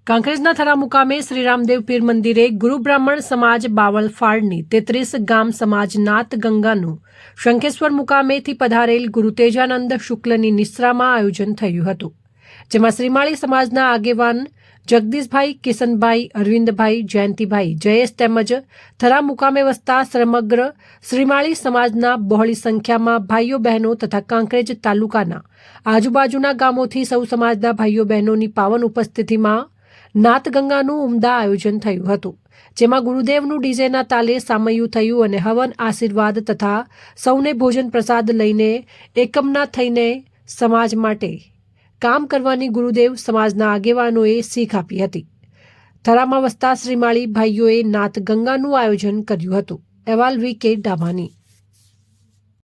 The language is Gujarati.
કાંકરેજના થરા મુકામે શ્રી રામદેવ પીર મંદિરે ગુરુ બ્રાહ્મણ સમાજ બાવળ ફાળની 33 ગામ સમાજ નાત ગંગાનું શંખેશ્વર મુકામેથી પધારેલ ગુરુ તેજાનંદ શુક્લની નિશ્રામાં આયોજન થયું હતું, જેમાં શ્રીમાળી સમાજના આગેવાન જગદીશભાઈ, કિશનભાઈ, અરવિંદભાઈ, જયંતિભાઈ, જયેશ તેમજ થરા મુકામે વસતા સમગ્ર શ્રીમાળી સમાજના બહોળી સંખ્યામાં ભાઈઓ બહેનો તથા કાંકરેજ તાલુકાના આજુબાજુના ગામોથી સૌ સમાજના ભાઈઓ બહેનોની પાવન ઉપસ્થિતિમાં નાતગંગાનું ઉમદા આયોજન થયું હતું, જેમાં ગુરુદેવનું ડીજેના તાલે સામૈયું થયું અને હવન આશીર્વાદ તથા સૌને ભોજન પ્રસાદ લઈને એકમના થઈને સમાજ માટે કામ કરવાની ગુરુદેવ સમાજના આગેવાનોએ શીખ આપી હતી. થરામાં વસતા શ્રીમાળી ભાઈઓએ નાતગંગાનું આયોજન કર્યું હતું. અહેવાલ વી.કે. ડાભાની.